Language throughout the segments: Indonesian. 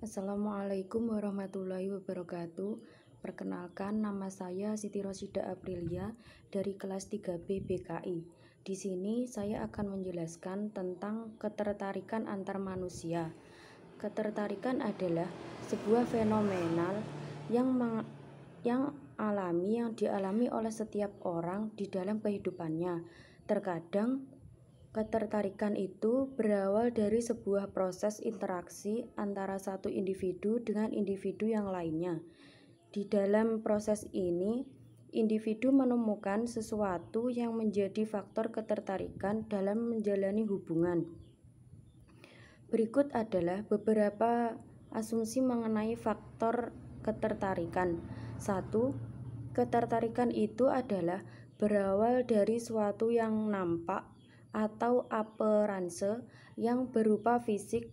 Assalamualaikum warahmatullahi wabarakatuh. Perkenalkan, nama saya Siti Rosida Aprilia dari kelas 3B BKI. Di sini saya akan menjelaskan tentang ketertarikan antar manusia. Ketertarikan adalah sebuah fenomenal yang dialami oleh setiap orang di dalam kehidupannya. Terkadang ketertarikan itu berawal dari sebuah proses interaksi antara satu individu dengan individu yang lainnya. Di dalam proses ini, individu menemukan sesuatu yang menjadi faktor ketertarikan dalam menjalani hubungan. Berikut adalah beberapa asumsi mengenai faktor ketertarikan. 1. Ketertarikan itu adalah berawal dari suatu yang nampak atau aperanse yang berupa fisik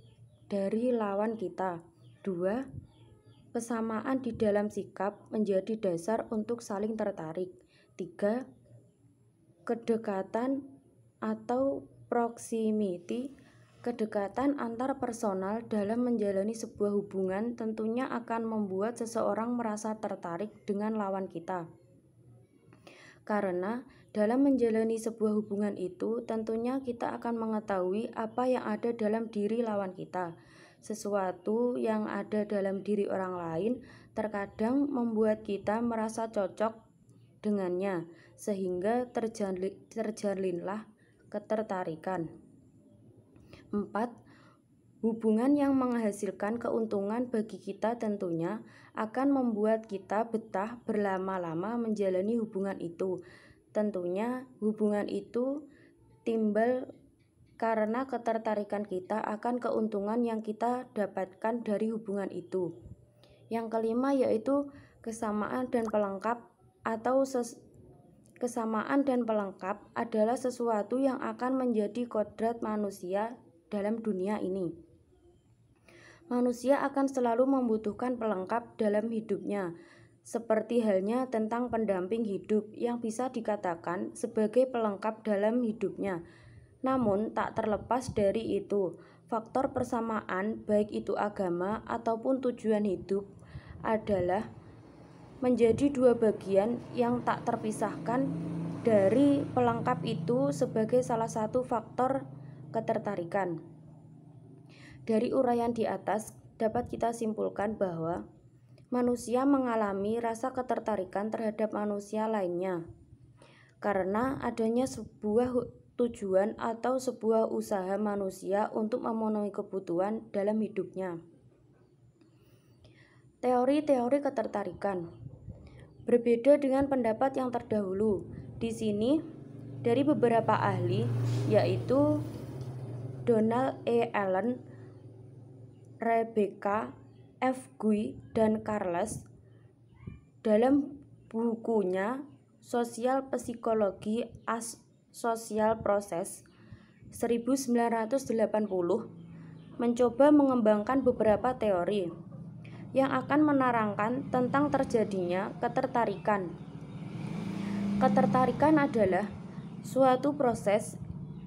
dari lawan kita. 2. Kesamaan di dalam sikap menjadi dasar untuk saling tertarik. 3. Kedekatan atau proximity, kedekatan antar personal dalam menjalani sebuah hubungan tentunya akan membuat seseorang merasa tertarik dengan lawan kita. Karena dalam menjalani sebuah hubungan itu, tentunya kita akan mengetahui apa yang ada dalam diri lawan kita. Sesuatu yang ada dalam diri orang lain terkadang membuat kita merasa cocok dengannya, sehingga terjalinlah ketertarikan. 4. Hubungan yang menghasilkan keuntungan bagi kita tentunya akan membuat kita betah berlama-lama menjalani hubungan itu. Tentunya hubungan itu timbul karena ketertarikan kita akan keuntungan yang kita dapatkan dari hubungan itu. Yang kelima yaitu kesamaan dan pelengkap atau kesamaan dan pelengkap adalah sesuatu yang akan menjadi kodrat manusia dalam dunia ini. Manusia akan selalu membutuhkan pelengkap dalam hidupnya, seperti halnya tentang pendamping hidup yang bisa dikatakan sebagai pelengkap dalam hidupnya. Namun, tak terlepas dari itu, faktor persamaan, baik itu agama ataupun tujuan hidup, adalah menjadi dua bagian yang tak terpisahkan dari pelengkap itu sebagai salah satu faktor ketertarikan. Dari uraian di atas dapat kita simpulkan bahwa manusia mengalami rasa ketertarikan terhadap manusia lainnya karena adanya sebuah tujuan atau sebuah usaha manusia untuk memenuhi kebutuhan dalam hidupnya. Teori-teori ketertarikan berbeda dengan pendapat yang terdahulu. Di sini dari beberapa ahli yaitu Donald E. Allen, Rebecca F. Guy, dan Carles dalam bukunya Sosial Psikologi as Social Process 1980 mencoba mengembangkan beberapa teori yang akan menerangkan tentang terjadinya ketertarikan. Ketertarikan adalah suatu proses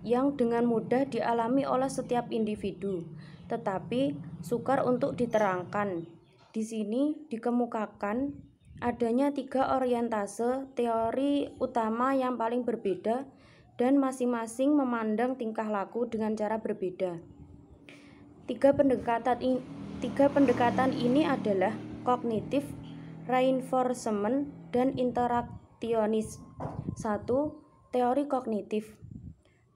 yang dengan mudah dialami oleh setiap individu, tetapi sukar untuk diterangkan. Di sini dikemukakan adanya 3 orientase teori utama yang paling berbeda dan masing-masing memandang tingkah laku dengan cara berbeda. Tiga pendekatan ini adalah kognitif, reinforcement, dan interaksionis. 1. Teori kognitif.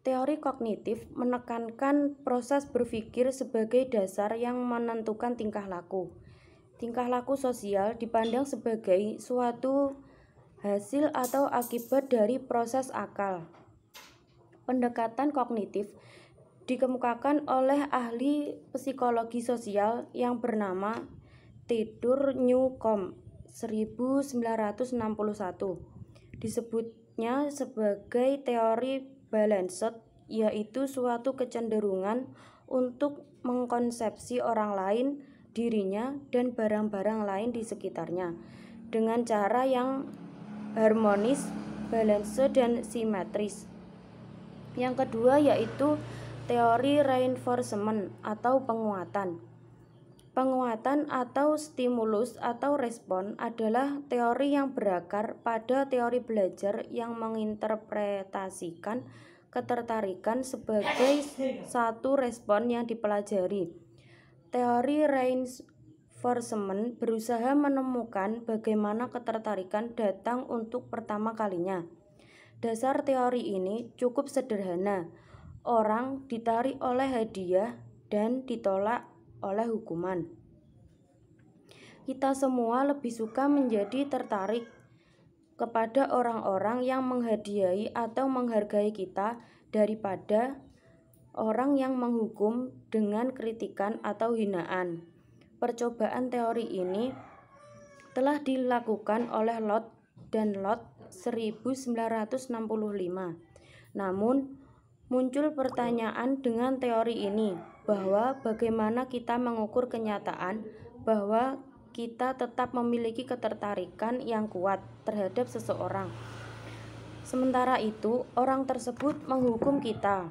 Teori kognitif menekankan proses berpikir sebagai dasar yang menentukan tingkah laku. Tingkah laku sosial dipandang sebagai suatu hasil atau akibat dari proses akal. Pendekatan kognitif dikemukakan oleh ahli psikologi sosial yang bernama Theodore Newcomb 1961. Disebutnya sebagai teori balanced, yaitu suatu kecenderungan untuk mengkonsepsi orang lain, dirinya, dan barang-barang lain di sekitarnya dengan cara yang harmonis, balanced, dan simetris. Yang kedua yaitu teori reinforcement atau penguatan. Penguatan atau stimulus atau respon adalah teori yang berakar pada teori belajar yang menginterpretasikan ketertarikan sebagai satu respon yang dipelajari. Teori reinforcement berusaha menemukan bagaimana ketertarikan datang untuk pertama kalinya. Dasar teori ini cukup sederhana. Orang ditarik oleh hadiah dan ditolak oleh hukuman. Kita semua lebih suka menjadi tertarik kepada orang-orang yang menghadiahi atau menghargai kita daripada orang yang menghukum dengan kritikan atau hinaan. Percobaan teori ini telah dilakukan oleh Lott dan Lott 1965. Namun, muncul pertanyaan dengan teori ini, bahwa bagaimana kita mengukur kenyataan bahwa kita tetap memiliki ketertarikan yang kuat terhadap seseorang. Sementara itu, orang tersebut menghukum kita.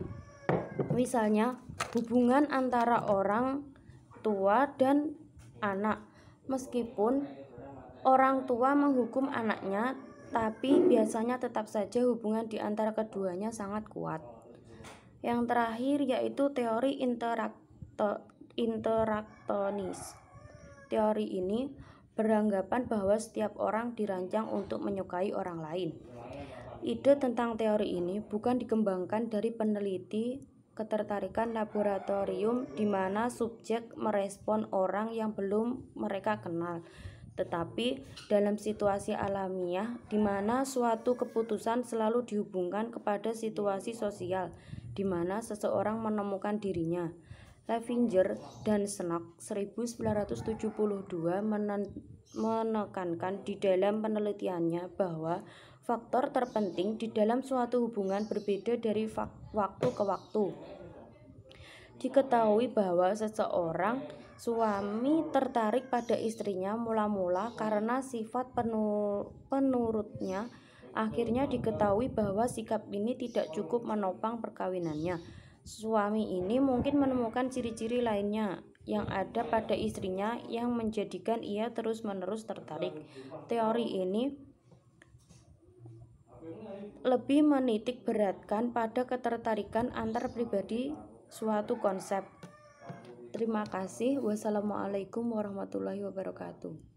Misalnya, hubungan antara orang tua dan anak. Meskipun orang tua menghukum anaknya, tapi biasanya tetap saja hubungan di antara keduanya sangat kuat. Yang terakhir yaitu teori interaktonis. Teori ini beranggapan bahwa setiap orang dirancang untuk menyukai orang lain. Ide tentang teori ini bukan dikembangkan dari peneliti ketertarikan laboratorium di mana subjek merespon orang yang belum mereka kenal, tetapi dalam situasi alamiah di mana suatu keputusan selalu dihubungkan kepada situasi sosial di mana seseorang menemukan dirinya. Levinger dan Snook 1972 menekankan di dalam penelitiannya bahwa faktor terpenting di dalam suatu hubungan berbeda dari waktu ke waktu. Diketahui bahwa seseorang suami tertarik pada istrinya mula-mula karena sifat penurutnya. Akhirnya diketahui bahwa sikap ini tidak cukup menopang perkawinannya. Suami ini mungkin menemukan ciri-ciri lainnya yang ada pada istrinya yang menjadikan ia terus-menerus tertarik. Teori ini lebih menitik beratkan pada ketertarikan antar pribadi suatu konsep. Terima kasih. Wassalamualaikum warahmatullahi wabarakatuh.